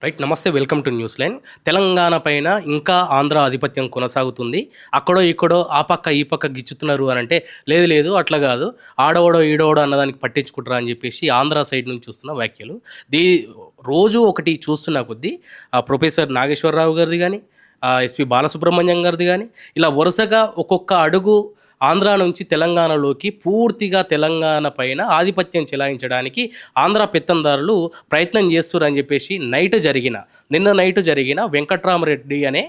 Right. నమస్తే. Welcome to news line. Telangana పైన ఇంకా ఆంధ్ర ఆధిపత్యం కొనసాగుతుంది. అక్కడో ఇక్కడో ఆ పక్క ఈ పక్క గిచ్చుతున్నారు అని అంటే, లేదు లేదు అట్లా కాదు, ఆడోడో ఈడోడో అన్నదానికి పట్టించుకుంటారా అని చెప్పేసి ఆంధ్ర సైడ్ నుంచి చూస్తున్న వ్యాఖ్యలు. దీ రోజు ఒకటి చూస్తున్న కొద్దీ ప్రొఫెసర్ నాగేశ్వరరావు గారిది కానీ, ఎస్పి బాలసుబ్రహ్మణ్యం గారిది కానీ, ఇలా వరుసగా ఒక్కొక్క అడుగు ఆంధ్ర నుంచి తెలంగాణలోకి పూర్తిగా తెలంగాణ పైన ఆధిపత్యం చెలాయించడానికి ఆంధ్ర పెత్తందారులు ప్రయత్నం చేస్తున్నారని చెప్పేసి నిన్న నైట్ జరిగిన వెంకట్రామరెడ్డి అనే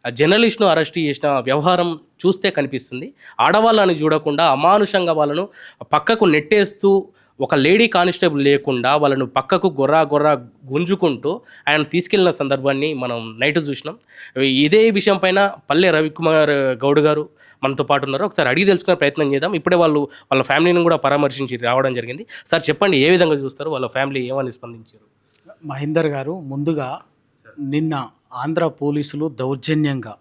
జర్నలిస్ట్ను అరెస్ట్ చేసిన వ్యవహారం చూస్తే కనిపిస్తుంది. ఆడవాళ్ళని చూడకుండా అమానుషంగా వాళ్ళను పక్కకు నెట్టేస్తూ, ఒక లేడీ కానిస్టేబుల్ లేకుండా వాళ్ళను పక్కకు గొర్రా గుంజుకుంటూ ఆయన తీసుకెళ్లిన సందర్భాన్ని మనం నైట్ చూసినాం. ఇదే విషయం పైన పల్లె రవికుమార్ గౌడ్ గారు మనతో పాటు ఉన్నారు. ఒకసారి అడిగి తెలుసుకునే ప్రయత్నం చేద్దాం. ఇప్పుడే వాళ్ళ ఫ్యామిలీని కూడా పరామర్శించి రావడం జరిగింది. సార్ చెప్పండి, ఏ విధంగా చూస్తారు? వాళ్ళ ఫ్యామిలీ ఏమని స్పందించారు? మహేందర్ గారు, ముందుగా నిన్న ఆంధ్ర పోలీసులు దౌర్జన్యంగా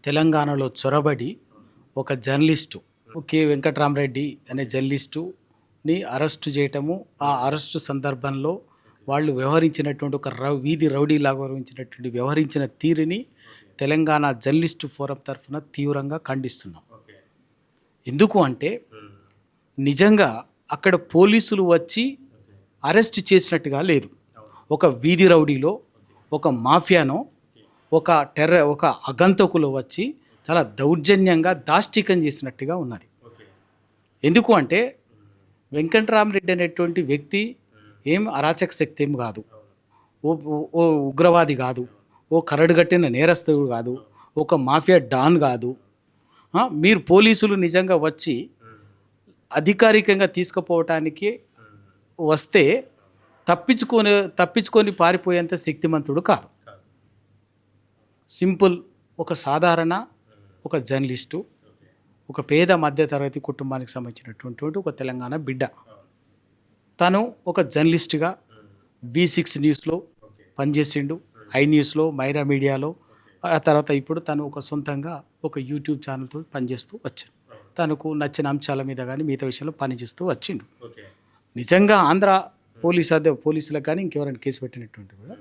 తెలంగాణలో చొరబడి ఒక జర్నలిస్టు కె వెంకట్రామరెడ్డి అనే జర్నలిస్టుని అరెస్టు చేయటము, ఆ అరెస్టు సందర్భంలో వాళ్ళు వ్యవహరించినటువంటి ఒక వీధి రౌడీలాగా వ్యవహరించిన తీరుని తెలంగాణ జర్నలిస్టు ఫోరం తరఫున తీవ్రంగా ఖండిస్తున్నాం. ఎందుకు అంటే, నిజంగా అక్కడ పోలీసులు వచ్చి అరెస్ట్ చేసినట్టుగా లేదు. ఒక వీధి రౌడీలో, ఒక మాఫియానో, ఒక అగంతకులు వచ్చి చాలా దౌర్జన్యంగా దాష్టికం చేసినట్టుగా ఉన్నది. ఎందుకు అంటే, వెంకట్రామరెడ్డి అనేటువంటి వ్యక్తి ఏం అరాచక శక్తి ఏం కాదు, ఓ ఉగ్రవాది కాదు, ఓ కరడుగట్టిన నేరస్తుడు కాదు, ఒక మాఫియా డాన్ కాదు. మీరు పోలీసులు నిజంగా వచ్చి అధికారికంగా తీసుకుపోవటానికి వస్తే తప్పించుకొని పారిపోయేంత శక్తిమంతుడు కాదు. సింపుల్, ఒక సాధారణ ఒక జర్నలిస్టు, ఒక పేద మధ్యతరగతి కుటుంబానికి సంబంధించినటువంటి ఒక తెలంగాణ బిడ్డ. తను ఒక జర్నలిస్టుగా V6 న్యూస్లో పనిచేసిండు, ఐ న్యూస్లో, మైరా మీడియాలో. ఆ తర్వాత ఇప్పుడు తను ఒక సొంతంగా ఒక యూట్యూబ్ ఛానల్తో పనిచేస్తూ వచ్చాడు. తనకు నచ్చిన అంశాల మీద కానీ మిగతా విషయంలో పనిచేస్తూ వచ్చిండు. నిజంగా ఆంధ్ర పోలీసులకు కానీ ఇంకెవరైనా కేసు పెట్టినటువంటి కూడా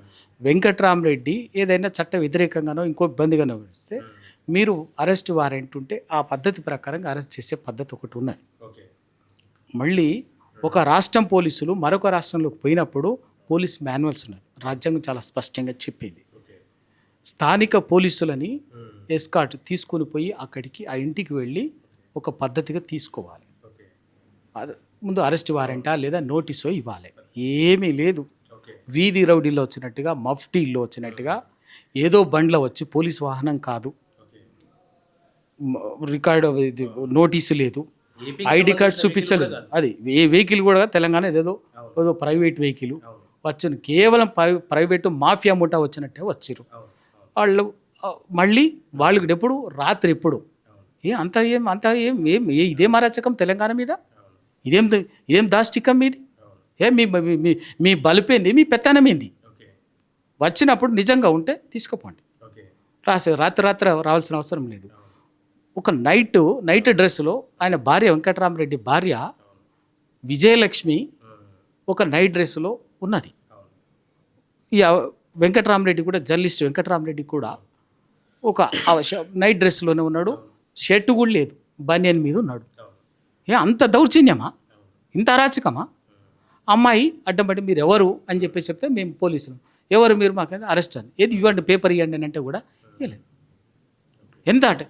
వెంకట్రామరెడ్డి ఏదైనా చట్ట వ్యతిరేకంగానో ఇంకో ఇబ్బందిగానో వస్తే మీరు అరెస్ట్ వారెంట్ ఉంటే ఆ పద్ధతి ప్రకారంగా అరెస్ట్ చేసే పద్ధతి ఒకటి ఉన్నది. మళ్ళీ ఒక రాష్ట్రం పోలీసులు మరొక రాష్ట్రంలోకి పోయినప్పుడు పోలీస్ మాన్యువల్స్ ఉన్నది. రాజ్యాంగం చాలా స్పష్టంగా చెప్పింది. స్థానిక పోలీసులని ఎస్కాట్ తీసుకుని పోయి అక్కడికి ఆ ఇంటికి వెళ్ళి ఒక పద్ధతిగా తీసుకోవాలి. ముందు అరెస్ట్ వారెంటా లేదా నోటీసో ఇవ్వాలి. ఏమీ లేదు. వీధి రౌడీలో వచ్చినట్టుగా, మఫ్టీల్లో వచ్చినట్టుగా ఏదో బండ్లో వచ్చి, పోలీస్ వాహనం కాదు, రికార్డు నోటీసు లేదు, ఐడి కార్డ్ చూపించలేదు. అది ఏ వెహికల్ కూడా తెలంగాణ ఏదో ప్రైవేట్ వెహికల్ వచ్చిన, కేవలం ప్రైవేటు మాఫియా ముఠా వచ్చినట్టే వచ్చిర్రు వాళ్ళు. మళ్ళీ వాళ్ళకి ఎప్పుడు రాత్రి ఎప్పుడు ఇదేం అరాచకం తెలంగాణ మీద, ఇదేం దాష్టికం మీది, మీ బలిపోయింది, మీ పెత్తనమేంది. వచ్చినప్పుడు నిజంగా ఉంటే తీసుకుపోండి, రాత్రి రావాల్సిన అవసరం లేదు. ఒక నైట్ డ్రెస్సులో ఆయన భార్య, వెంకట్రామరెడ్డి భార్య విజయలక్ష్మి ఒక నైట్ డ్రెస్సులో ఉన్నది. ఈ వెంకట్రామరెడ్డి కూడా జర్నలిస్ట్, వెంకట్రామరెడ్డి కూడా ఒక నైట్ డ్రెస్లోనే ఉన్నాడు, షర్టు కూడా లేదు, బనియన్ మీద ఉన్నాడు. అంత దౌర్జన్యమా, ఇంత అరాచకమా? అమ్మాయి అడ్డంపడి మీరు ఎవరు అని చెప్పేసి చెప్తే మేము పోలీసులు, ఎవరు మీరు, మాకైతే అరెస్ట్ అని, ఏది ఇవ్వండి, పేపర్ ఇవ్వండి అని అంటే కూడా ఇవ్వలేదు. ఎంత అంటే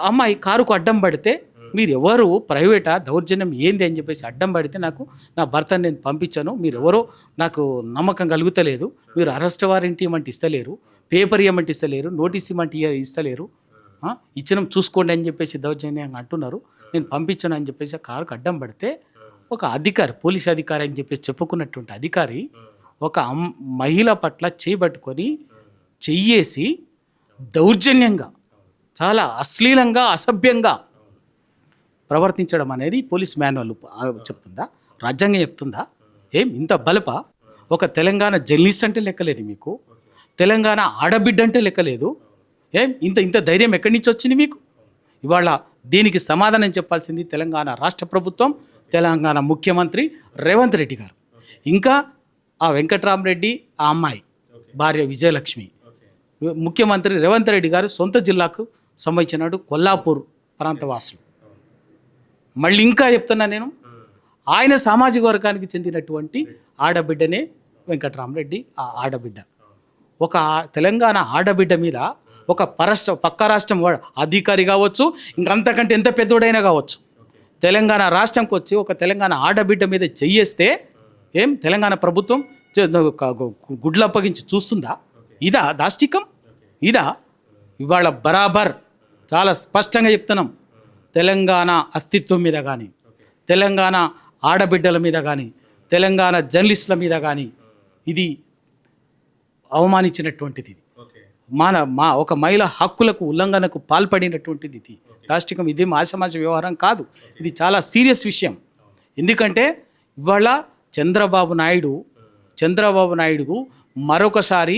అమ్మాయి కారుకు అడ్డం పడితే మీరు ఎవరు, ప్రైవేటా, దౌర్జన్యం ఏంది అని చెప్పేసి అడ్డం పడితే నా భర్తను నేను పంపించాను, మీరు ఎవరో నాకు నమ్మకం కలుగుతలేదు, మీరు అరెస్ట్ వారెంట్ ఇవ్వమంటే ఇస్తలేరు, పేపర్ ఇవ్వమంటే ఇస్తలేరు, నోటీస్ ఇవ్వమంటే ఇస్తలేరు, ఇచ్చినాం చూసుకోండి అని చెప్పేసి దౌర్జన్యంగా అంటున్నారు, నేను పంపించాను అని చెప్పేసి కారుకు అడ్డం పడితే ఒక అధికారి, పోలీస్ అధికారి అని చెప్పేసి చెప్పుకున్నటువంటి అధికారి ఒక మహిళ పట్ల చేయబట్టుకొని చెయ్యేసి దౌర్జన్యంగా, చాలా అశ్లీలంగా, అసభ్యంగా ప్రవర్తించడం అనేది పోలీస్ మాన్యువల్ చెప్తుందా, రాజ్యాంగం చెప్తుందా? ఇంత బలప ఒక తెలంగాణ జర్నలిస్ట్ అంటే లెక్కలేదు మీకు, తెలంగాణ ఆడబిడ్డ అంటే లెక్కలేదు. ఇంత ధైర్యం ఎక్కడి నుంచి వచ్చింది మీకు? ఇవాళ దీనికి సమాధానం చెప్పాల్సింది తెలంగాణ రాష్ట్ర ప్రభుత్వం, తెలంగాణ ముఖ్యమంత్రి రేవంత్ రెడ్డి గారు. ఇంకా ఆ వెంకట్రామరెడ్డి, ఆ అమ్మాయి భార్య విజయలక్ష్మి. ముఖ్యమంత్రి రేవంత్ రెడ్డి గారు సొంత జిల్లాకు సంబంధించినాడు కొల్లాపూర్ ప్రాంతవాసులు. మళ్ళీ ఇంకా చెప్తున్నా నేను, ఆయన సామాజిక వర్గానికి చెందినటువంటి ఆడబిడ్డనే వెంకటరామరెడ్డి. ఆ ఆడబిడ్డ ఒక తెలంగాణ ఆడబిడ్డ మీద ఒక పక్క రాష్ట్రం అధికారి కావచ్చు, ఇంకంతకంటే ఎంత పెద్దోడైనా కావచ్చు, తెలంగాణ రాష్ట్రంకి వచ్చి ఒక తెలంగాణ ఆడబిడ్డ మీద చెయ్యేస్తే ఏం తెలంగాణ ప్రభుత్వం గుడ్లు అప్పగించి చూస్తుందా? ఇదా దాష్టికం? ఇదా? ఇవాళ బరాబర్ చాలా స్పష్టంగా చెప్తున్నాం, తెలంగాణ అస్తిత్వం మీద కానీ, తెలంగాణ ఆడబిడ్డల మీద కానీ, తెలంగాణ జర్నలిస్టుల మీద కానీ ఇది అవమానించినటువంటిది. మా ఒక మహిళ హక్కులకు ఉల్లంఘనకు పాల్పడినటువంటిది ఇది దాష్టికం. ఇది ఆసమాజ వ్యవహారం కాదు, ఇది చాలా సీరియస్ విషయం. ఎందుకంటే ఇవాళ చంద్రబాబు నాయుడు మరొకసారి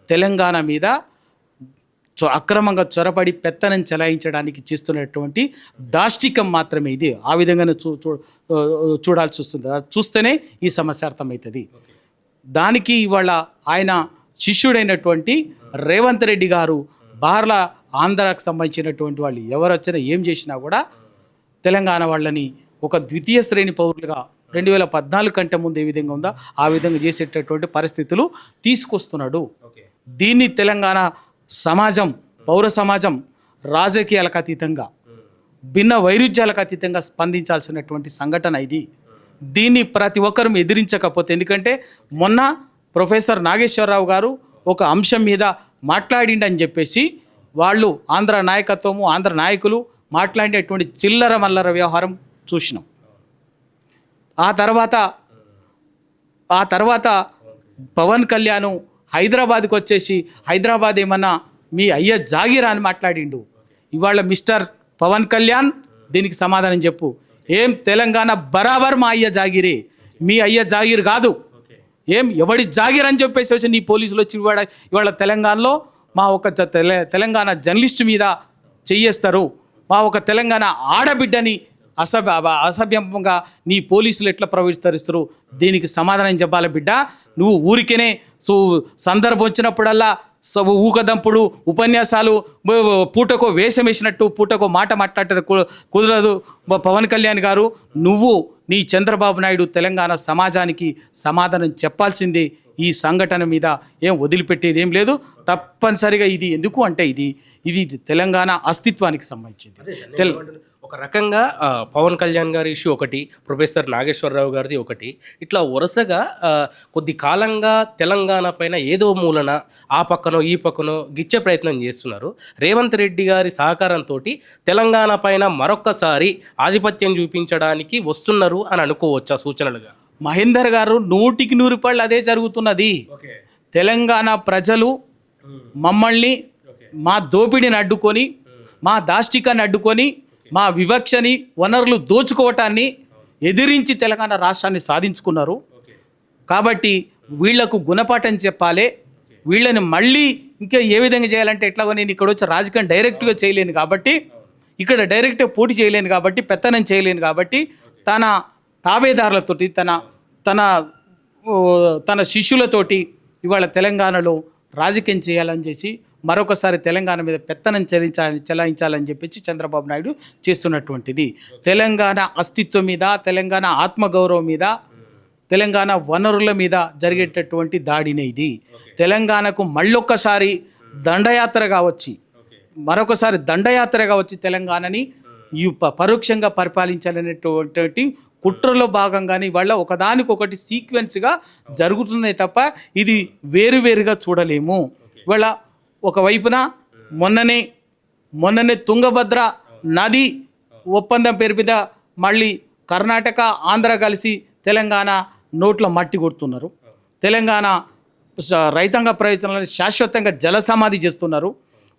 తెలంగాణ మీద అక్రమంగా చొరబడి పెత్తనం చెలాయించడానికి చేస్తున్నటువంటి దాష్టికం మాత్రమే ఇది. ఆ విధంగానే చూడాల్సి వస్తుంది. చూస్తేనే ఈ సమస్య అర్థమవుతుంది. దానికి ఇవాళ ఆయన శిష్యుడైనటువంటి రేవంత్ రెడ్డి గారు బార్ల ఆంధ్రాకు సంబంధించినటువంటి వాళ్ళు ఎవరు వచ్చినా ఏం చేసినా కూడా తెలంగాణ వాళ్ళని ఒక ద్వితీయ శ్రేణి పౌరులుగా 2014 కంటే ముందు ఏ విధంగా ఉందో ఆ విధంగా చేసేటటువంటి పరిస్థితులు తీసుకొస్తున్నాడు. దీన్ని తెలంగాణ సమాజం, పౌర సమాజం రాజకీయాలకు అతీతంగా, భిన్న వైరుధ్యాలకు అతీతంగా స్పందించాల్సినటువంటి సంఘటన ఇది. దీన్ని ప్రతి ఒక్కరూ ఎదిరించకపోతే, ఎందుకంటే మొన్న ప్రొఫెసర్ నాగేశ్వరరావు గారు ఒక అంశం మీద మాట్లాడిండని చెప్పేసి వాళ్ళు ఆంధ్ర నాయకత్వము, ఆంధ్ర నాయకులు మాట్లాడేటువంటి చిల్లర మల్లర వ్యవహారం చూసినాం. ఆ తర్వాత పవన్ కళ్యాణ్ హైదరాబాద్కి వచ్చేసి హైదరాబాద్ ఏమన్నా మీ అయ్య జాగీరా అని మాట్లాడిండు. ఇవాళ మిస్టర్ పవన్ కళ్యాణ్ దీనికి సమాధానం చెప్పు. ఏం తెలంగాణ బరాబర్ మా అయ్య జాగీరే, మీ అయ్య జాగీర్ కాదు. ఏం ఎవడి జాగీర్ అని చెప్పేసి వచ్చి నీ పోలీసులు వచ్చి ఇవాళ తెలంగాణలో మా ఒక తెలంగాణ జర్నలిస్ట్ మీద చెయ్యేస్తారు, మా ఒక తెలంగాణ ఆడబిడ్డని అసభ్యంగా నీ పోలీసులు ఎట్లా ప్రవర్తిస్తారు? దీనికి సమాధానం చెప్పాలి బిడ్డ. నువ్వు ఊరికేనే సందర్భం వచ్చినప్పుడల్లా ఊకదంపుడు ఉపన్యాసాలు, పూటకో వేషం వేసినట్టు పూటకో మాట మాట్లాడేది కుదరదు. పవన్ కళ్యాణ్ గారు, నువ్వు నీ చంద్రబాబు నాయుడు తెలంగాణ సమాజానికి సమాధానం చెప్పాల్సిందే. ఈ సంఘటన మీద ఏం వదిలిపెట్టేది ఏం లేదు. తప్పనిసరిగా ఇది ఎందుకు అంటే ఇది తెలంగాణ అస్తిత్వానికి సంబంధించింది. ఒక రకంగా పవన్ కళ్యాణ్ గారి ఇష్యూ ఒకటి, ప్రొఫెసర్ నాగేశ్వరరావు గారిది ఒకటి, ఇట్లా వరుసగా కొద్ది కాలంగా తెలంగాణ పైన ఏదో మూలన ఆ పక్కనో ఈ పక్కనో గిచ్చే ప్రయత్నం చేస్తున్నారు. రేవంత్ రెడ్డి గారి సహకారంతో తెలంగాణ పైన మరొక్కసారి ఆధిపత్యం చూపించడానికి వస్తున్నారు అని అనుకోవచ్చా సూచనలుగా? మహేందర్ గారు 100కి 100 అదే జరుగుతున్నది. తెలంగాణ ప్రజలు మమ్మల్ని మా దోపిడీని అడ్డుకొని, మా దాష్టికాన్ని అడ్డుకొని, మా వివక్షని, వనరులు దోచుకోవటాన్ని ఎదిరించి తెలంగాణ రాష్ట్రాన్ని సాధించుకున్నారు. కాబట్టి వీళ్లకు గుణపాఠం చెప్పాలి. వీళ్ళని మళ్ళీ ఇంకా ఏ విధంగా చేయాలంటే ఎట్లాగో నేను ఇక్కడ వచ్చి రాజకీయం డైరెక్ట్గా చేయలేను కాబట్టి, ఇక్కడ డైరెక్ట్గా పోటీ చేయలేను కాబట్టి, పెత్తనం చేయలేను కాబట్టి, తన తాబేదారులతోటి తన శిష్యులతోటి ఇవాళ తెలంగాణలో రాజకీయం చేయాలని చేసి మరొకసారి తెలంగాణ మీద పెత్తనం చెలాయించాలని చెప్పేసి చంద్రబాబు నాయుడు చేస్తున్నటువంటిది. తెలంగాణ అస్తిత్వం మీద, తెలంగాణ ఆత్మగౌరవం మీద, తెలంగాణ వనరుల మీద జరిగేటటువంటి దాడినే ఇది. తెలంగాణకు మళ్ళొక్కసారి మరొకసారి దండయాత్రగా వచ్చి తెలంగాణని పరోక్షంగా పరిపాలించాలనేటువంటి కుట్రలో భాగంగానే ఇవాళ ఒకదానికొకటి సీక్వెన్స్గా జరుగుతున్నాయి తప్ప ఇది వేరువేరుగా చూడలేము. ఇవాళ ఒకవైపున మొన్ననే తుంగభద్ర నది ఒప్పందం పేరు మీద మళ్ళీ కర్ణాటక, ఆంధ్ర కలిసి తెలంగాణ నోట్ల మట్టి కొడుతున్నారు. తెలంగాణ రైతాంగ ప్రయోజనాలను శాశ్వతంగా జల సమాధి చేస్తున్నారు.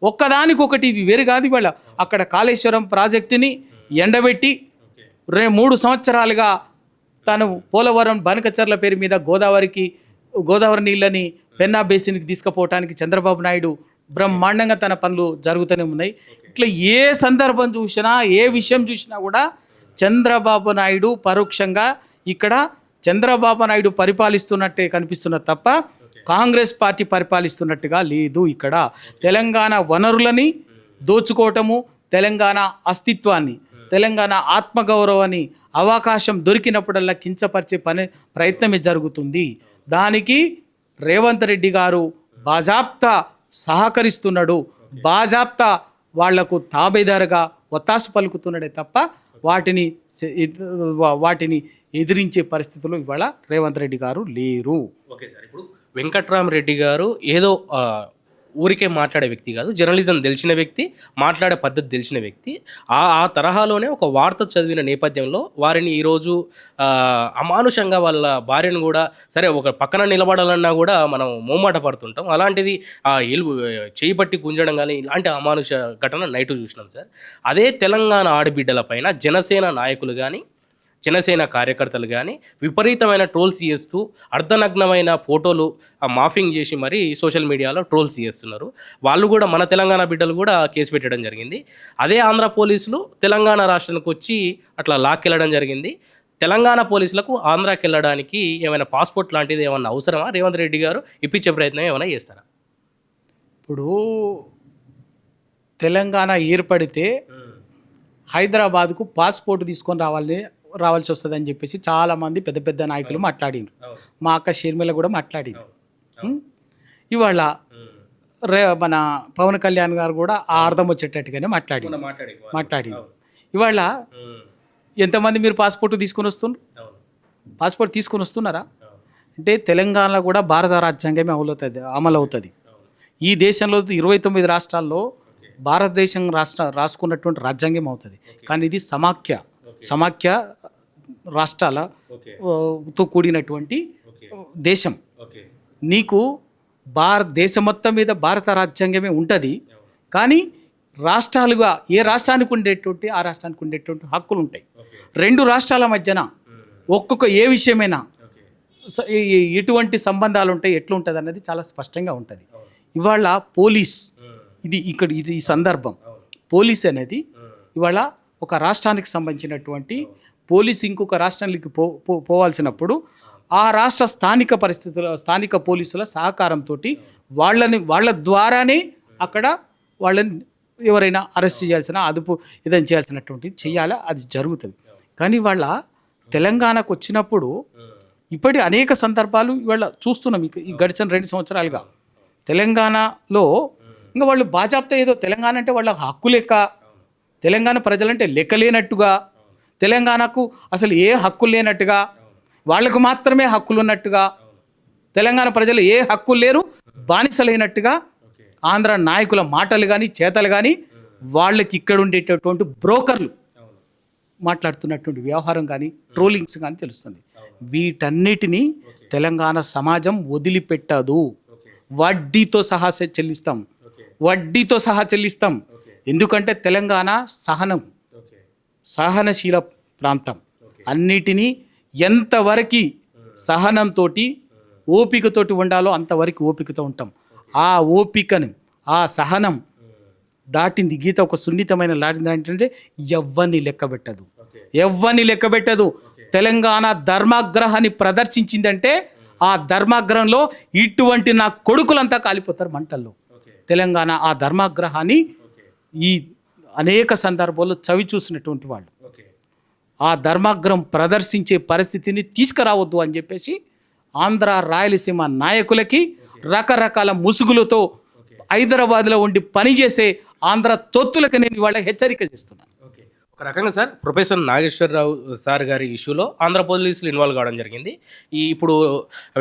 ఒక్కదానికొకటి ఇవి వేరు కాదు. ఇవాళ అక్కడ కాళేశ్వరం ప్రాజెక్టుని ఎండబెట్టి 3 సంవత్సరాలుగా తను పోలవరం బనకచర్ల పేరు మీద గోదావరి నీళ్ళని పెన్నా బేసిన్కి తీసుకుపోవటానికి చంద్రబాబు నాయుడు బ్రహ్మాండంగా తన పనులు జరుగుతూనే ఉన్నాయి. ఇట్లా ఏ సందర్భం చూసినా, ఏ విషయం చూసినా కూడా చంద్రబాబు నాయుడు పరోక్షంగా ఇక్కడ చంద్రబాబు నాయుడు పరిపాలిస్తున్నట్టే కనిపిస్తున్నది తప్ప కాంగ్రెస్ పార్టీ పరిపాలిస్తున్నట్టుగా లేదు. ఇక్కడ తెలంగాణ వనరులని దోచుకోవటము, తెలంగాణ అస్తిత్వాన్ని, తెలంగాణ ఆత్మగౌరవాన్ని అవకాశం దొరికినప్పుడల్లా కించపరిచే ప్రయత్నమే జరుగుతుంది. దానికి రేవంత్ రెడ్డి గారు బాజాప్తా సహకరిస్తున్నాడు, బాజాప్తా వాళ్లకు తాబేదారుగా ఒత్తాసు పలుకుతున్నాడే తప్ప వాటిని ఎదిరించే పరిస్థితుల్లో ఇవాళ రేవంత్ రెడ్డి గారు లేరు. ఓకే సార్, ఇప్పుడు వెంకట్రామరెడ్డి గారు ఏదో ఊరికే మాట్లాడే వ్యక్తి కాదు, జర్నలిజం తెలిసిన వ్యక్తి, మాట్లాడే పద్ధతి తెలిసిన వ్యక్తి. ఆ తరహాలోనే ఒక వార్త చదివిన నేపథ్యంలో వారిని ఈరోజు అమానుషంగా వాళ్ళ భార్యను కూడా, సరే ఒక పక్కన నిలబడాలన్నా కూడా మనం మోమాట పడుతుంటాం. అలాంటిది చేయి పట్టి గుంజడం కానీ ఇలాంటి అమానుష ఘటన నైట్ చూసినాం సార్. అదే తెలంగాణ ఆడబిడ్డల పైన జనసేన నాయకులు కానీ, జనసేన కార్యకర్తలు కానీ విపరీతమైన ట్రోల్స్ చేస్తూ అర్ధనగ్నమైన ఫోటోలు మాఫింగ్ చేసి మరీ సోషల్ మీడియాలో ట్రోల్స్ చేస్తున్నారు. వాళ్ళు కూడా, మన తెలంగాణ బిడ్డలు కూడా కేసు పెట్టడం జరిగింది. అదే ఆంధ్ర పోలీసులు తెలంగాణ రాష్ట్రానికి వచ్చి అట్లా లాక్కెళ్ళడం జరిగింది. తెలంగాణ పోలీసులకు ఆంధ్రాకి వెళ్ళడానికి ఏమైనా పాస్పోర్ట్ లాంటిది ఏమైనా అవసరమా? రేవంత్ రెడ్డి గారు ఇప్పించే ప్రయత్నం ఏమైనా చేస్తారా? ఇప్పుడు తెలంగాణ ఏర్పడితే హైదరాబాద్కు పాస్పోర్ట్ తీసుకొని రావాల్సి వస్తుందని చెప్పేసి చాలామంది పెద్ద పెద్ద నాయకులు మాట్లాడిండ్రు. మా అక్క షర్మిల కూడా మాట్లాడింది. ఇవాళ మన పవన్ కళ్యాణ్ గారు కూడా ఆ అర్థం వచ్చేటట్టుగానే మాట్లాడింది. ఇవాళ ఎంతమంది మీరు పాస్పోర్ట్ తీసుకొని వస్తున్నారా అంటే తెలంగాణలో కూడా భారత రాజ్యాంగమే అమలు అవుతుంది. ఈ దేశంలో 29 రాష్ట్రాల్లో భారతదేశం రాసుకున్నటువంటి రాజ్యాంగం అవుతుంది. కానీ ఇది సమాఖ్య రాష్ట్రాలతో కూడినటువంటి దేశం. నీకు దేశం మొత్తం మీద భారత రాజ్యాంగమే ఉంటుంది. కానీ రాష్ట్రాలుగా ఏ రాష్ట్రానికి ఉండేటువంటి ఆ రాష్ట్రానికి ఉండేటువంటి హక్కులు ఉంటాయి. రెండు రాష్ట్రాల మధ్యన ఏ విషయమైనా ఎటువంటి సంబంధాలు ఉంటాయి, ఎట్లుంటుంది అన్నది చాలా స్పష్టంగా ఉంటుంది. ఇవాళ పోలీస్ ఈ సందర్భం పోలీస్ అనేది ఇవాళ ఒక రాష్ట్రానికి సంబంధించినటువంటి పోలీస్ ఇంకొక రాష్ట్రానికి పోవాల్సినప్పుడు ఆ రాష్ట్ర స్థానిక పోలీసుల సహకారంతో వాళ్ళ ద్వారానే అక్కడ వాళ్ళని ఎవరైనా అరెస్ట్ చేయాల్సిన ఇదని చేయాల్సినటువంటిది చేయాలి, అది జరుగుతుంది. కానీ వాళ్ళ తెలంగాణకు వచ్చినప్పుడు ఇప్పటి అనేక సందర్భాలు ఇవాళ చూస్తున్నాం. ఈ గడిచిన 2 సంవత్సరాలుగా తెలంగాణలో ఇంకా వాళ్ళు బాజాప్తా ఏదో తెలంగాణ అంటే వాళ్ళ హక్కు లెక్క, తెలంగాణ ప్రజలంటే లెక్కలేనట్టుగా, తెలంగాణకు అసలు ఏ హక్కులు లేనట్టుగా, వాళ్ళకు మాత్రమే హక్కులు ఉన్నట్టుగా, తెలంగాణ ప్రజలు ఏ హక్కులు లేరు, బానిసలైనట్టుగా ఆంధ్ర నాయకుల మాటలు కానీ చేతలు కానీ వాళ్ళకి ఇక్కడ ఉండేటటువంటి బ్రోకర్లు మాట్లాడుతున్నటువంటి వ్యవహారం కానీ ట్రోలింగ్స్ కానీ తెలుస్తుంది. వీటన్నిటినీ తెలంగాణ సమాజం వదిలిపెట్టదు. వడ్డీతో సహా చెల్లిస్తాం. ఎందుకంటే తెలంగాణ సహనశీల ప్రాంతం. అన్నిటినీ ఎంతవరకు సహనంతో ఓపికతోటి ఉండాలో అంతవరకు ఓపికతో ఉంటాం. ఆ ఓపికను, ఆ సహనం దాటింది గీత ఒక సున్నితమైన లాంటిది ఏంటంటే ఎవ్వరిని లెక్క పెట్టదు. తెలంగాణ ధర్మాగ్రహాన్ని ప్రదర్శించిందంటే ఆ ధర్మాగ్రహంలో ఇటువంటి నా కొడుకులంతా కాలిపోతారు మంటల్లో. తెలంగాణ ఆ ధర్మాగ్రహాన్ని ఈ అనేక సందర్భాల్లో చవి చూసినటువంటి వాళ్ళు ఆ ధర్మాగ్రహం ప్రదర్శించే పరిస్థితిని తీసుకురావద్దు అని చెప్పేసి ఆంధ్ర రాయలసీమ నాయకులకి రకరకాల ముసుగులతో హైదరాబాద్లో ఉండి పనిచేసే ఆంధ్ర తొత్తులకు నేను ఇవాళ హెచ్చరిక చేస్తున్నాను. ఒక రకంగా సార్, ప్రొఫెసర్ నాగేశ్వరరావు సార్ గారి ఇష్యూలో ఆంధ్ర పోలీసులు ఇన్వాల్వ్ కావడం జరిగింది. ఇప్పుడు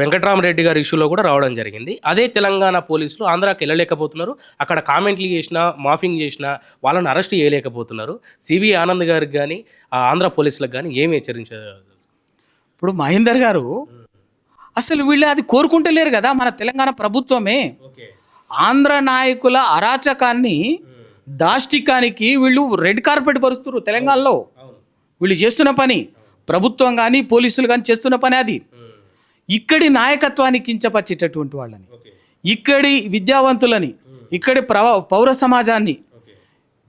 వెంకట్రామరెడ్డి గారి ఇష్యూలో కూడా రావడం జరిగింది. అదే తెలంగాణ పోలీసులు ఆంధ్రాకి వెళ్ళలేకపోతున్నారు. అక్కడ కామెంట్లు చేసినా, మాఫింగ్ చేసినా వాళ్ళని అరెస్ట్ చేయలేకపోతున్నారు. సివి ఆనంద్ గారికి కానీ ఆంధ్ర పోలీసులకు కానీ ఏమి హెచ్చరించారు? ఇప్పుడు మహేందర్ గారు అసలు వీళ్ళు అది కోరుకుంటలేరు కదా. మన తెలంగాణ ప్రభుత్వమే ఆంధ్ర నాయకుల అరాచకాన్ని, దాష్టికానికి వీళ్ళు రెడ్ కార్పెట్ పరుస్తున్నారు. తెలంగాణలో వీళ్ళు చేస్తున్న పని, ప్రభుత్వం కానీ పోలీసులు కానీ చేస్తున్న పని అది. ఇక్కడి నాయకత్వాన్ని కించపరిచేటటువంటి వాళ్ళని, ఇక్కడి విద్యావంతులని, ఇక్కడి పౌర సమాజాన్ని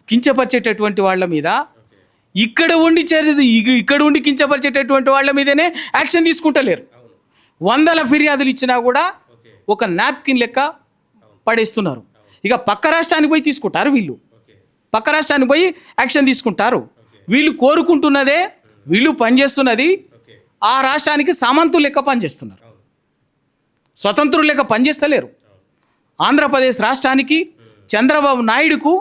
కించపరిచేటటువంటి వాళ్ళ మీద, ఇక్కడ ఉండి కించపరిచేటటువంటి వాళ్ళ మీదనే యాక్షన్ తీసుకుంటలేరు. 100 ఫిర్యాదులు ఇచ్చినా కూడా ఒక నాప్కిన్ లెక్క పడేస్తున్నారు. ఇక పక్క రాష్ట్రానికి పోయి తీసుకుంటారు వీళ్ళు, పక్క రాష్ట్రానికి పోయి యాక్షన్ తీసుకుంటారు. వీళ్ళు కోరుకుంటున్నదే, వీళ్ళు పనిచేస్తున్నది ఆ రాష్ట్రానికి సామంతులు లెక్క పనిచేస్తున్నారు, స్వతంత్రులు లెక్క పనిచేస్తలేరు. ఆంధ్రప్రదేశ్ రాష్ట్రానికి చంద్రబాబు నాయుడుకు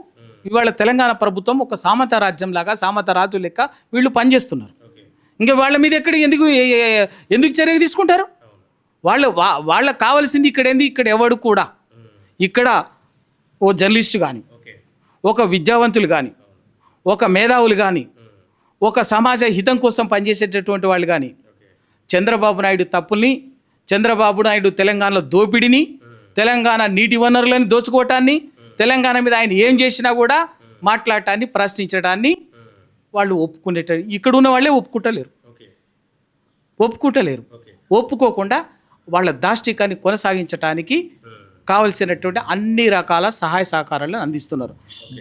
ఇవాళ తెలంగాణ ప్రభుత్వం ఒక సామంత రాజ్యం లాగా, సామంత రాజు లెక్క వీళ్ళు పనిచేస్తున్నారు. ఇంకా వాళ్ళ మీద ఎందుకు చర్య తీసుకుంటారు? వాళ్ళకు కావాల్సింది ఇక్కడ ఏంది? ఇక్కడ ఎవడు కూడా, ఇక్కడ ఓ జర్నలిస్టు కానీ, ఒక విద్యావంతులు కానీ, ఒక మేధావులు కానీ, ఒక సమాజ హితం కోసం పనిచేసేటటువంటి వాళ్ళు కానీ చంద్రబాబు నాయుడు తప్పుల్ని, చంద్రబాబు నాయుడు తెలంగాణలో దోపిడిని, తెలంగాణ నీటి వనరులను దోచుకోవటాన్ని, తెలంగాణ మీద ఆయన ఏం చేసినా కూడా మాట్లాడటాన్ని, ప్రశ్నించడాన్ని వాళ్ళు ఇక్కడ ఉన్న వాళ్ళే ఒప్పుకుంటలేరు. ఒప్పుకోకుండా వాళ్ళ దాష్టికాన్ని కొనసాగించడానికి కావలసినటువంటి అన్ని రకాల సహాయ సహకారాలను అందిస్తున్నారు.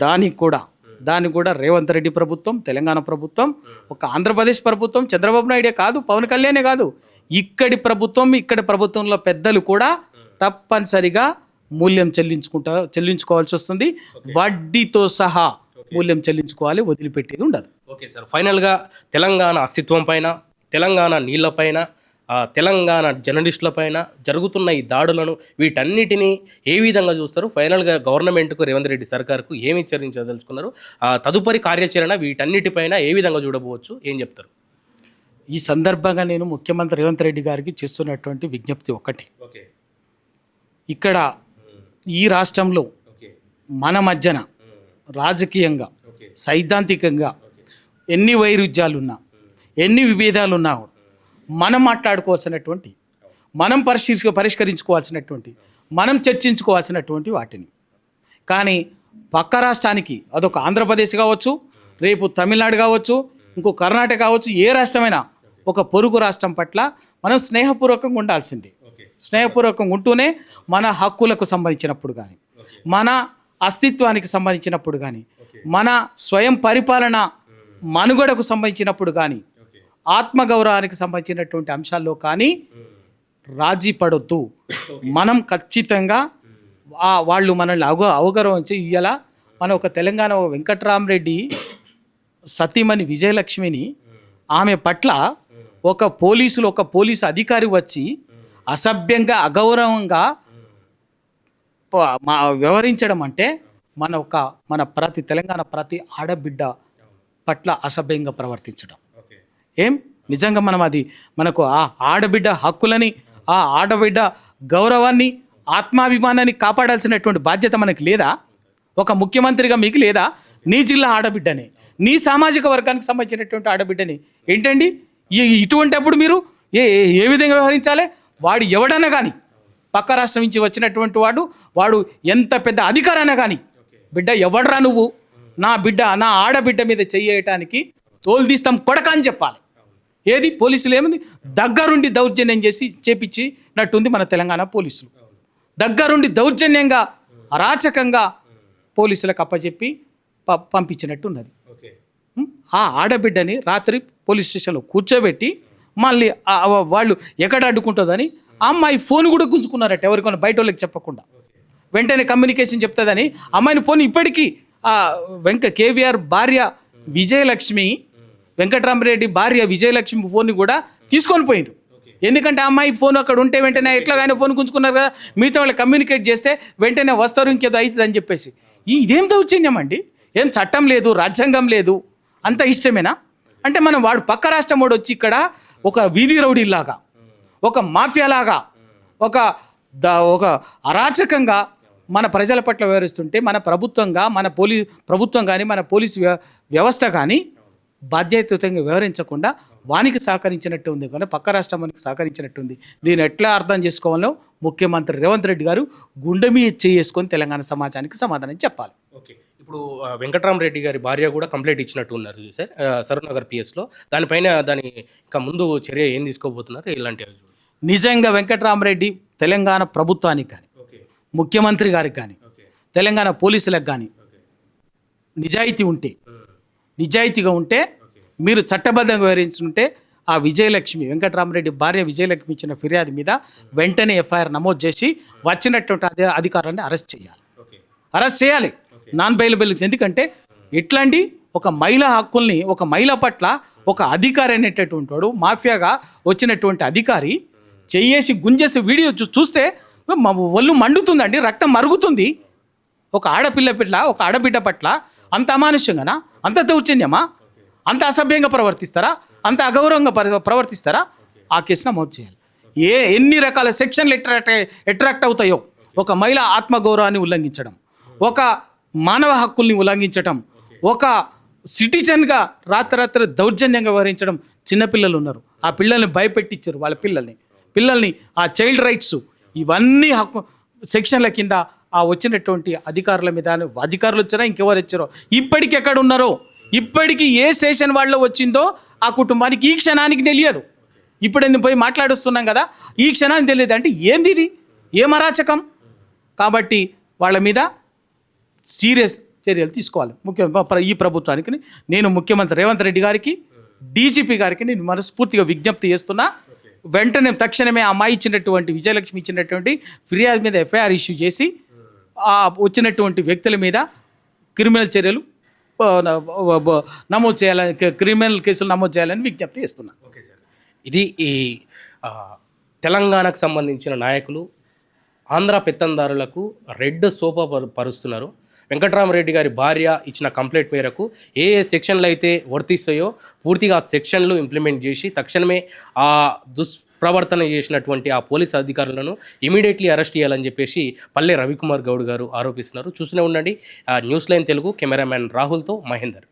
దానికి కూడా రేవంత్ రెడ్డి ప్రభుత్వం, తెలంగాణ ప్రభుత్వం, ఒక ఆంధ్రప్రదేశ్ ప్రభుత్వం, చంద్రబాబు నాయుడే కాదు, పవన్ కళ్యాణే కాదు, ఇక్కడి ప్రభుత్వంలో పెద్దలు కూడా తప్పనిసరిగా మూల్యం చెల్లించుకోవాల్సి వస్తుంది. వడ్డీతో సహా మూల్యం చెల్లించుకోవాలి, వదిలిపెట్టేది ఉండదు. ఓకే సార్, ఫైనల్గా తెలంగాణ అస్తిత్వం పైన, తెలంగాణ నీళ్లపైన, తెలంగాణ జర్నలిస్టులపైన జరుగుతున్న ఈ దాడులను, వీటన్నిటినీ ఏ విధంగా చూస్తారు? ఫైనల్గా గవర్నమెంట్కు, రేవంత్ రెడ్డి సర్కార్కు ఏమి చర్చించదలుచుకున్నారు? తదుపరి కార్యాచరణ వీటన్నిటిపైన ఏ విధంగా చూడబోవచ్చు, ఏం చెప్తారు? ఈ సందర్భంగా నేను ముఖ్యమంత్రి రేవంత్ రెడ్డి గారికి చేస్తున్నటువంటి విజ్ఞప్తి ఒకటి, ఇక్కడ ఈ రాష్ట్రంలో మన మధ్యన రాజకీయంగా, సైద్ధాంతికంగా ఎన్ని వైరుధ్యాలున్నా, ఎన్ని విభేదాలున్నా మనం మాట్లాడుకోవాల్సినటువంటి, మనం పరిష్కరించుకోవాల్సినటువంటి, మనం చర్చించుకోవాల్సినటువంటి వాటిని. కానీ పక్క రాష్ట్రానికి, అదొక ఆంధ్రప్రదేశ్ కావచ్చు, రేపు తమిళనాడు కావచ్చు, ఇంకో కర్ణాటక కావచ్చు, ఏ రాష్ట్రమైనా ఒక పొరుగు రాష్ట్రం పట్ల మనం స్నేహపూర్వకంగా ఉండాల్సిందే. స్నేహపూర్వకంగా ఉంటూనే మన హక్కులకు సంబంధించినప్పుడు కానీ, మన అస్తిత్వానికి సంబంధించినప్పుడు కానీ, మన స్వయం పరిపాలన మనుగడకు సంబంధించినప్పుడు కానీ, ఆత్మగౌరవానికి సంబంధించినటువంటి అంశాల్లో కానీ రాజీ పడొద్దు. మనం ఖచ్చితంగా వాళ్ళు మనల్ని అవగౌరవించి ఇయ్యాల. మన ఒక తెలంగాణ వెంకట్రామరెడ్డి సతీమణి విజయలక్ష్మిని, ఆమె పట్ల ఒక పోలీసు అధికారి వచ్చి అసభ్యంగా, అగౌరవంగా వ్యవహరించడం అంటే మన తెలంగాణ ప్రతి ఆడబిడ్డ పట్ల అసభ్యంగా ప్రవర్తించడం. నిజంగా మనకు ఆ ఆడబిడ్డ హక్కులని, ఆ ఆడబిడ్డ గౌరవాన్ని, ఆత్మాభిమానాన్ని కాపాడాల్సినటువంటి బాధ్యత మనకి లేదా? ఒక ముఖ్యమంత్రిగా మీకు లేదా? నీ జిల్లా ఆడబిడ్డని, నీ సామాజిక వర్గానికి సంబంధించినటువంటి ఆడబిడ్డని ఏంటండి ఇటువంటి అప్పుడు మీరు ఏ విధంగా వ్యవహరించాలి? వాడు ఎవడన్నా కానీ, పక్క రాష్ట్రం నుంచి వచ్చినటువంటి వాడు ఎంత పెద్ద అధికారైనా కానీ, బిడ్డ ఎవడరా నువ్వు, నా ఆడబిడ్డ మీద చెయ్యటానికి తోలుదీస్తాం కొడక అని చెప్పాలి. ఏది పోలీసులు ఏముంది, దగ్గరుండి దౌర్జన్యం చేపించినట్టుంది మన తెలంగాణ పోలీసులు. దగ్గరుండి దౌర్జన్యంగా, అరాచకంగా పోలీసులకు అప్పచెప్పి పంపించినట్టున్నది. ఆ ఆడబిడ్డని రాత్రి పోలీస్ స్టేషన్లో కూర్చోబెట్టి మళ్ళీ వాళ్ళు ఎక్కడ అడ్డుకుంటుందని అమ్మాయి ఫోన్ కూడా గుంజుకున్నారట, ఎవరికైనా బయట వాళ్ళకి చెప్పకుండా. వెంటనే కమ్యూనికేషన్ చెప్తుందని అమ్మాయిని ఫోన్ ఇప్పటికీ కేవీఆర్ భార్య విజయలక్ష్మి, వెంకట్రామరెడ్డి భార్య విజయలక్ష్మి ఫోన్ని కూడా తీసుకొని పోయిండ్రు. ఎందుకంటే అమ్మాయి ఫోన్ అక్కడ ఉంటే వెంటనే ఎట్లాగైనా ఫోన్ గుంజుకున్నారు కదా, మిగతా వాళ్ళు కమ్యూనికేట్ చేస్తే వెంటనే వస్తారు, ఇంకేదో అవుతుంది అని చెప్పేసి. ఇదేం దౌర్జన్యం అండి? ఏం చట్టం లేదు, రాజ్యాంగం లేదు, అంత ఇష్టమేనా? అంటే వాడు పక్క రాష్ట్రం వాడు వచ్చి ఇక్కడ ఒక వీధి రౌడీలాగా, ఒక మాఫియాలాగా, ఒక అరాచకంగా మన ప్రజల పట్ల వ్యవహరిస్తుంటే మన ప్రభుత్వం కానీ, మన పోలీసు వ్యవస్థ కానీ బాధ్యతయుతంగా వ్యవహరించకుండా వానికి సహకరించినట్టు ఉంది, కానీ పక్క రాష్ట్రానికి సహకరించినట్టుంది. దీన్ని ఎట్లా అర్థం చేసుకోవాలో ముఖ్యమంత్రి రేవంత్ రెడ్డి గారు గుండె మీద చేసుకొని తెలంగాణ సమాజానికి సమాధానం చెప్పాలి. ఓకే, ఇప్పుడు వెంకట్రామరెడ్డి గారి భార్య కూడా కంప్లైంట్ ఇచ్చినట్టు ఉన్నారు సార్, సరూనగర్ పిఎస్లో. దానిపైన ఇంకా ముందు చర్య ఏం తీసుకోబోతున్నారు? ఇలాంటివి నిజంగా వెంకట్రామరెడ్డి తెలంగాణ ప్రభుత్వానికి కానీ, ముఖ్యమంత్రి గారికి కానీ, తెలంగాణ పోలీసులకు కానీ నిజాయితీగా ఉంటే, మీరు చట్టబద్ధంగా వ్యవహరించుంటే ఆ విజయలక్ష్మి వెంకటరామరెడ్డి భార్య విజయలక్ష్మి ఇచ్చిన ఫిర్యాదు మీద వెంటనే ఎఫ్ఐఆర్ నమోదు చేసి వచ్చినటువంటి అధికారులని అరెస్ట్ చేయాలి నాన్ బెయిలబుల్. ఎందుకంటే ఇట్లాంటి ఒక మహిళా హక్కుల్ని ఒక మహిళ పట్ల ఒక అధికారి అనేటటువంటి వాడు మాఫియాగా వచ్చినటువంటి అధికారి చెయ్యేసి గుంజేసి వీడియో చూస్తే ఒళ్ళు మండుతుందండి, రక్తం మరుగుతుంది. ఒక ఆడబిడ్డ పట్ల అంత అమానుష్యంగానా, అంత దౌర్జన్యమా, అంత అసభ్యంగా ప్రవర్తిస్తారా, అంత అగౌరవంగా ప్రవర్తిస్తారా? ఆ కేసు నమోదు చేయాలి. ఎన్ని రకాల సెక్షన్లు అట్రాక్ట్ అవుతాయో, ఒక మహిళ ఆత్మగౌరవాన్ని ఉల్లంఘించడం, ఒక మానవ హక్కుల్ని ఉల్లంఘించడం, ఒక సిటిజన్గా రాత్రి దౌర్జన్యంగా వ్యవహరించడం. చిన్నపిల్లలు ఉన్నారు, ఆ పిల్లల్ని భయపెట్టించారు, వాళ్ళ పిల్లల్ని ఆ చైల్డ్ రైట్స్ ఇవన్నీ హక్కు సెక్షన్ల కింద ఆ వచ్చినటువంటి అధికారుల మీద, అధికారులు వచ్చారా ఇంకెవరు వచ్చారో, ఇప్పటికి ఎక్కడ ఉన్నారో, ఇప్పటికి ఏ స్టేషన్ వాళ్ళలో వచ్చిందో ఆ కుటుంబానికి ఈ క్షణానికి తెలియదు. ఇప్పుడు నేను పోయి మాట్లాడుస్తున్నాం కదా, ఈ క్షణానికి తెలియదు అంటే ఏంది ఇది, ఏం అరాచకం? కాబట్టి వాళ్ళ మీద సీరియస్ చర్యలు తీసుకోవాలి. ముఖ్యంగా ఈ ప్రభుత్వానికి నేను ముఖ్యమంత్రి రేవంత్ రెడ్డి గారికి, డీజీపీ గారికి నేను మనస్ఫూర్తిగా విజ్ఞప్తి చేస్తున్నా. వెంటనే తక్షణమే ఆ అమ్మాయి ఇచ్చినటువంటి విజయలక్ష్మి ఇచ్చినటువంటి ఫిర్యాదు మీద ఎఫ్ఐఆర్ ఇష్యూ చేసి ఆ వచ్చినటువంటి వ్యక్తుల మీద క్రిమినల్ చర్యలు నమోదు చేయాలని, క్రిమినల్ కేసులు నమోదు చేయాలని విజ్ఞప్తి చేస్తున్నా. ఓకే సార్, ఇది ఈ తెలంగాణకు సంబంధించిన నాయకులు ఆంధ్ర పెత్తందారులకు రెడ్ సోప పరుస్తున్నారు. వెంకటరామరెడ్డి గారి భార్య ఇచ్చిన కంప్లైంట్ మేరకు ఏ సెక్షన్లు అయితే వర్తిస్తాయో పూర్తిగా ఆ సెక్షన్లు ఇంప్లిమెంట్ చేసి తక్షణమే ఆ దుష్ప్రవర్తన చేసినటువంటి ఆ పోలీస్ అధికారులను ఇమీడియట్లీ అరెస్ట్ చేయాలని చెప్పేసి పల్లె రవికుమార్ గౌడ్ గారు ఆరోపిస్తున్నారు. చూస్తూనే ఉండండి న్యూస్ లైన్ తెలుగు. కెమెరామ్యాన్ రాహుల్తో మహేందర్.